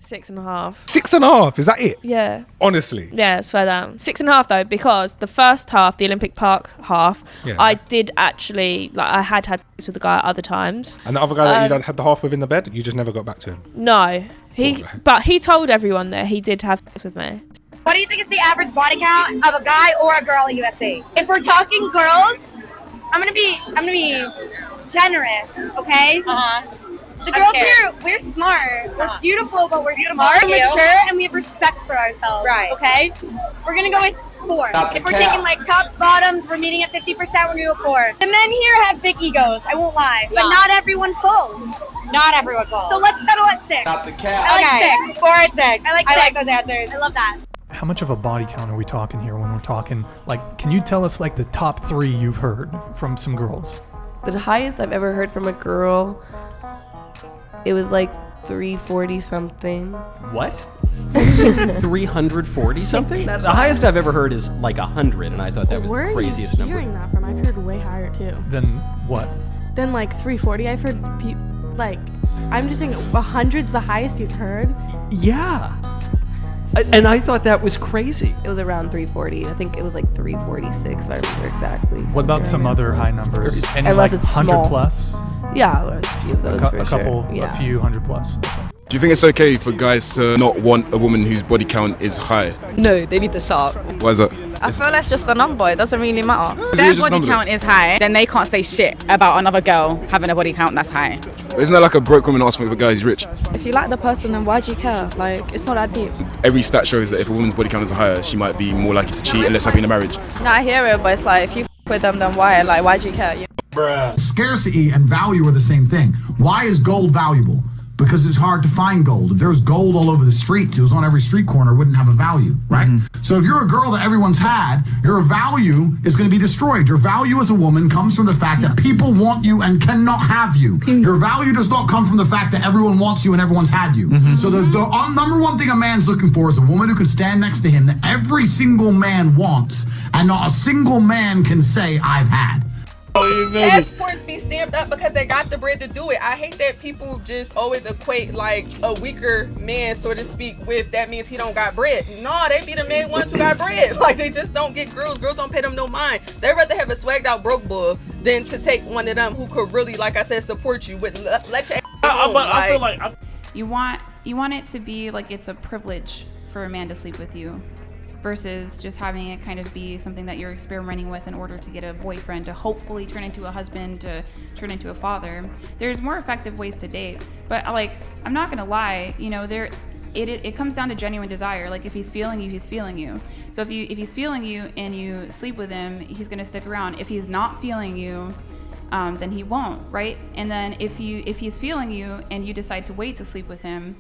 6.5. 6.5? Is that it? Yeah. Honestly? Yeah, swear down. 6.5 though, because the first half, the Olympic Park half, I did actually, like, I had sex with the guy at other times. And the other guy that you had the half with in the bed, you just never got back to him? No. But he told everyone that he did have sex with me. What do you think is the average body count of a guy or a girl at USC? If we're talking girls, I'm gonna be generous, okay? The girls here, we're smart. We're beautiful, but we're smart, mature, and we have respect for ourselves. Right. Okay? We're gonna go with 4. If we're taking like tops, bottoms, we're meeting at 50%, we're gonna go 4. The men here have big egos, I won't lie. But not everyone pulls. Not everyone pulls. So let's settle at 6. Stop the cap. I like 6. 4 at 6. I like those answers. I love that. How much of a body count are we talking here when we're talking, like, can you tell us like the top 3 you've heard from some girls? The highest I've ever heard from a girl, it was like 340 something. What? 340 something? That's the highest I've ever heard is like 100, and I thought that was the craziest number. Where are you hearing that from? I've heard way higher too. Then what? Then like 340. I've heard like, I'm just saying 100's the highest you've heard. Yeah. And I thought that was crazy. It was around 340. I think it was like 346 if I remember exactly. What about some other high numbers? Any Unless like it's 100 small. plus? Yeah, there's a few of those for sure. A few 100 plus. Do you think it's okay for guys to not want a woman whose body count is high? No, they need to shut up. Why is that? I feel that's just a number. It doesn't really matter. Is it Their just body number? count is high, then they can't say shit about another girl having a body count that's high. Isn't that like a broke woman asking if a guy is rich? If you like the person, then why do you care? Like, it's not that deep. Every stat shows that if a woman's body count is higher, she might be more likely to cheat and less happy in a marriage. No, I hear it, but it's like, if you with them, then why? Like, why do you care? Scarcity and value are the same thing. Why is gold valuable? Because it's hard to find gold. If there was gold all over the streets, it was on every street corner, it wouldn't have a value, right? So if you're a girl that everyone's had, your value is going to be destroyed. Your value as a woman comes from the fact that people want you and cannot have you. Your value does not come from the fact that everyone wants you and everyone's had you. So the number one thing a man's looking for is a woman who can stand next to him that every single man wants and not a single man can say, I've had. Passports be stamped up because they got the bread to do it. I hate that people just always equate like a weaker man, so to speak, with that means he don't got bread. No, they be the main ones who got bread. Like, they just don't get girls. Girls don't pay them no mind. They'd rather have a swagged out broke bull than to take one of them who could really, like I said, support you. But let your but I feel like you want it to be like it's a privilege for a man to sleep with you, versus just having it kind of be something that you're experimenting with in order to get a boyfriend, to hopefully turn into a husband, to turn into a father. There's more effective ways to date, but like, I'm not gonna lie, you know, it comes down to genuine desire. Like, if he's feeling you, he's feeling you. So if he's feeling you and you sleep with him, he's gonna stick around. If he's not feeling you, then he won't, right? And then if he's feeling you and you decide to wait to sleep with him,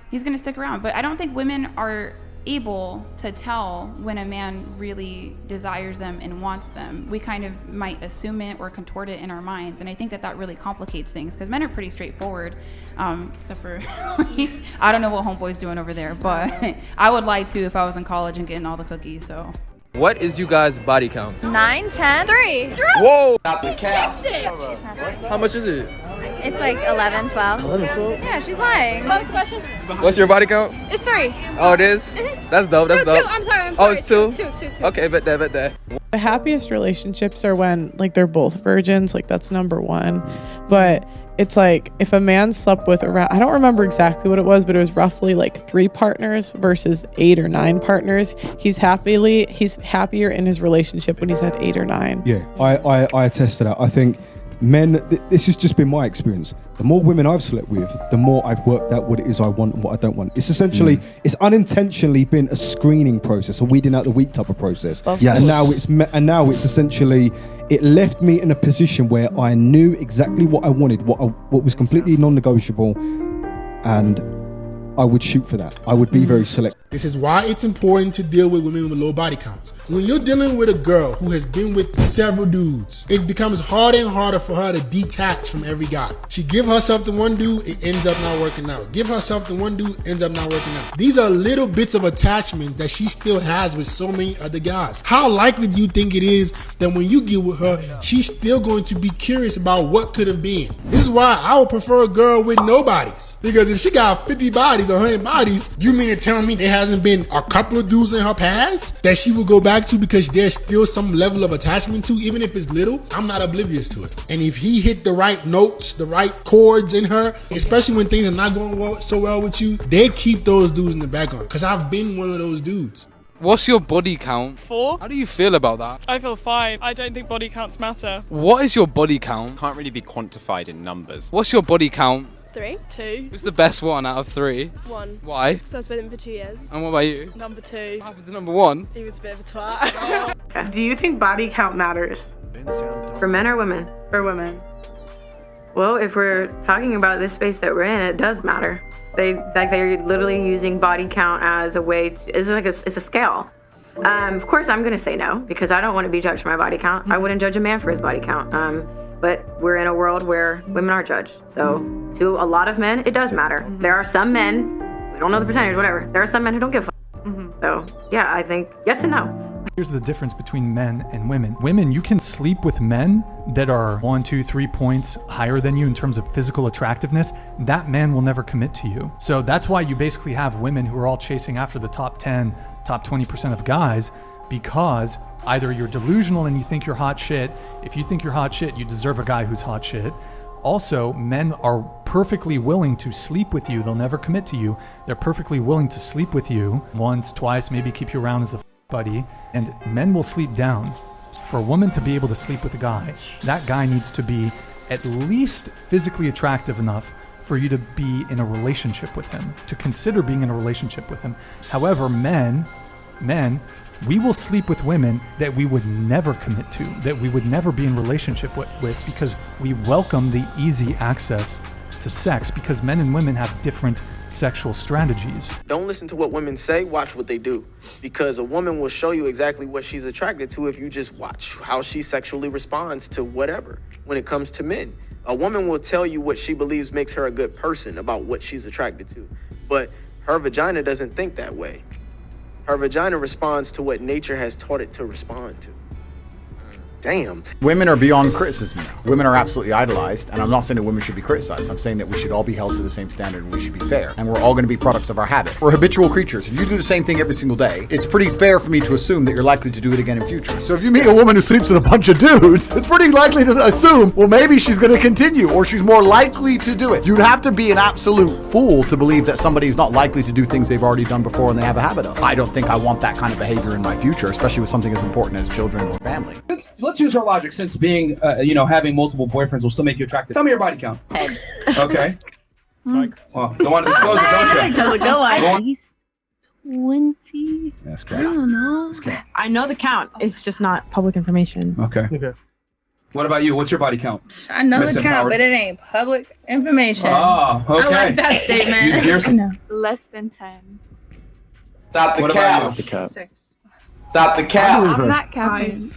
he's gonna stick around. But I don't think women are able to tell when a man really desires them and wants them. We kind of might assume it or contort it in our minds, and I think that really complicates things, because men are pretty straightforward, except for I don't know what homeboy's doing over there, but I would lie too if I was in college and getting all the cookies. So what is you guys' body counts? 9, 10, 3. Whoa! Stop the cap. How much is it? It's like 11, 12. 11, 12? Yeah, she's lying. What's the question? What's your body count? It's 3. Oh, it is? That's dope, that's dope. 2, I'm sorry. Oh, it's 2? 2. Okay, bet that. The happiest relationships are when, like, they're both virgins. Like, that's number one. But it's like, if a man slept with around, I don't remember exactly what it was, but it was roughly like 3 partners versus 8 or 9 partners. He's happier in his relationship when he's had 8 or 9. Yeah, I attest to that. I think men, this has just been my experience. The more women I've slept with, the more I've worked out what it is I want and what I don't want. It's essentially, it's unintentionally been a screening process, a weeding out the weak type of process. Yes. And now it's essentially, it left me in a position where I knew exactly what I wanted, what was completely non-negotiable, and I would shoot for that. I would be very selective. This is why it's important to deal with women with low body counts. When you're dealing with a girl who has been with several dudes, it becomes harder and harder for her to detach from every guy. She give herself to one dude, it ends up not working out. Give herself to one dude, ends up not working out. These are little bits of attachment that she still has with so many other guys. How likely do you think it is that when you get with her, she's still going to be curious about what could have been? This is why I would prefer a girl with no bodies. Because if she got 50 bodies or 100 bodies, you mean to tell me there hasn't been a couple of dudes in her past that she would go back to because there's still some level of attachment to, even if it's little? I'm not oblivious to it. And if he hit the right notes, the right chords in her, especially when things are not going so well with you, they keep those dudes in the background. Because I've been one of those dudes. What's your body count? 4. How do you feel about that? I feel fine. I don't think body counts matter. What is your body count? Can't really be quantified in numbers. What's your body count? 3. 2. Who's the best one out of 3? 1. Why? Because I was with him for 2 years. And what about you? Number 2. What happened to number 1? He was a bit of a twat. Do you think body count matters? For men or women? For women. Well, if we're talking about this space that we're in, it does matter. They're literally using body count as a way to, it's a scale. Of course, I'm gonna say no because I don't want to be judged for my body count. I wouldn't judge a man for his body count. But we're in a world where women are judged. So to a lot of men, it does matter. There are some men, we don't know the percentage, whatever. There are some men who don't give a So yeah, I think yes and no. Here's the difference between men and women. Women, you can sleep with men that are 1, 2, 3 points higher than you in terms of physical attractiveness. That man will never commit to you. So that's why you basically have women who are all chasing after the top 10, top 20% of guys, because either you're delusional and you think you're hot shit. If you think you're hot shit, you deserve a guy who's hot shit. Also, men are perfectly willing to sleep with you. They'll never commit to you. They're perfectly willing to sleep with you once, twice, maybe keep you around as a buddy. And men will sleep down. For a woman to be able to sleep with a guy, that guy needs to be at least physically attractive enough for you to be in a relationship with him, to consider being in a relationship with him. However, men, we will sleep with women that we would never commit to, that we would never be in relationship with because we welcome the easy access to sex, because men and women have different sexual strategies. Don't listen to what women say, watch what they do. Because a woman will show you exactly what she's attracted to if you just watch how she sexually responds to whatever when it comes to men. A woman will tell you what she believes makes her a good person about what she's attracted to. But her vagina doesn't think that way. Her vagina responds to what nature has taught it to respond to. Damn. Women are beyond criticism now. Women are absolutely idolized, and I'm not saying that women should be criticized. I'm saying that we should all be held to the same standard and we should be fair. And we're all going to be products of our habit. We're habitual creatures. If you do the same thing every single day, it's pretty fair for me to assume that you're likely to do it again in future. So if you meet a woman who sleeps with a bunch of dudes, it's pretty likely to assume, well, maybe she's going to continue, or she's more likely to do it. You'd have to be an absolute fool to believe that somebody's not likely to do things they've already done before and they have a habit of. I don't think I want that kind of behavior in my future, especially with something as important as children or family. Let's use our logic, since being, having multiple boyfriends will still make you attractive. Tell me your body count. 10. Okay. Well, don't want to disclose it, don't you? Go on. Go At least 20. That's I great. don't know. That's great. I know the count. It's just not public information. Okay. What about you? What's your body count? I know Miss the count, Empowered. but it ain't public information. Oh, okay. I like that statement. You Pearson? No. Less than 10. Stop the cap. Stop 6. Stop the cap. I'm not counting.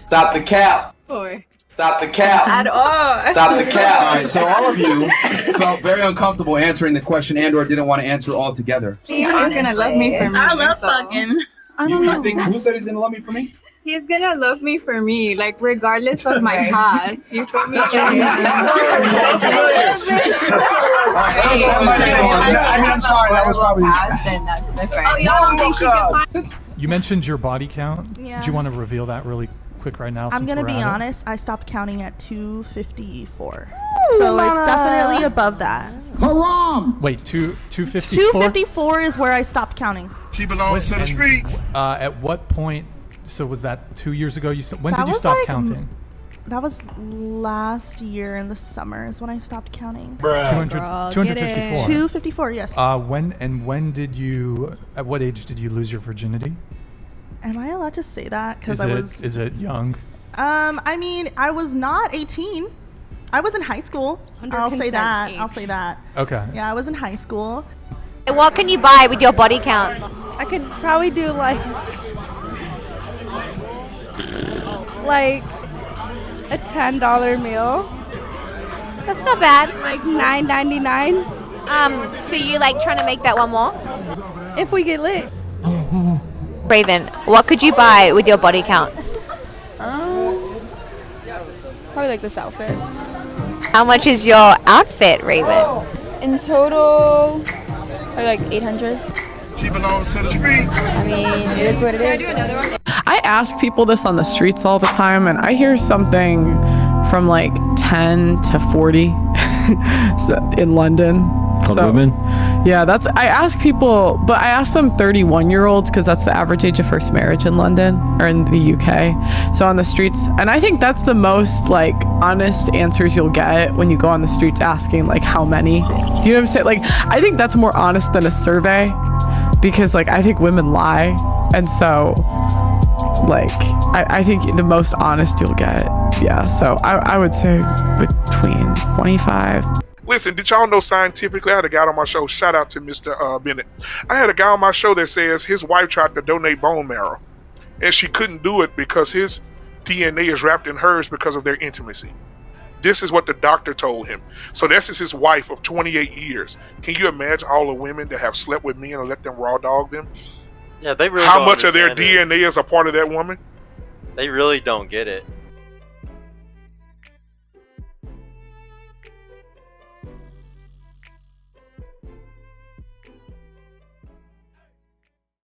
Stop the cap. 4. Stop the cap. At all. Stop the cap. All right, so all of you felt very uncomfortable answering the question and/or didn't want to answer altogether. He's gonna love me for me. I love fucking. I don't know. You think who said he's gonna love me for me? He's gonna love me for me, like regardless of my past. You feel me? I'm sorry, that was probably. Then that's different. Oh, y'all don't think she can find? You mentioned your body count. Yeah. Do you want to reveal that really quick right now? I'm since gonna we're be at it? honest. I stopped counting at 254, so it's definitely above that. Haram! Wait, 254? 254 is where I stopped counting. She belongs to the streets. At what point? So was that 2 years ago? When That did you was stop like counting? That was last year in the summer is when I stopped counting. 254. 254, yes. When did you? At what age did you lose your virginity? Am I allowed to say that? Because Is it young? I mean, I was not 18. I was in high school. Under I'll say consent that. age. I'll say that. Okay. Yeah, I was in high school. What can you buy with your body count? I could probably do like a $10 meal. That's not bad. Like $9.99. So you like trying to make that one more? If we get lit. Raven, what could you buy with your body count? Probably like this outfit. How much is your outfit, Raven? In total, probably like 800. She belongs to the streets. I mean, it is what it is. I ask people this on the streets all the time, and I hear something from like 10 to 40 in London. Women? Yeah, I ask people, but I ask them 31-year-olds because that's the average age of first marriage in London or in the UK. So on the streets, and I think that's the most like honest answers you'll get when you go on the streets asking like how many. Do you know what I'm saying? Like, I think that's more honest than a survey because like I think women lie, and so like I think the most honest you'll get. Yeah, so I would say between 25. Listen, did y'all know scientifically, I had a guy on my show, shout out to Mr. Bennett. I had a guy on my show that says his wife tried to donate bone marrow, and she couldn't do it because his DNA is wrapped in hers because of their intimacy. This is what the doctor told him. So this is his wife of 28 years. Can you imagine all the women that have slept with men and let them raw dog them? Yeah, they really How don't much of their understand it. DNA is a part of that woman? They really don't get it.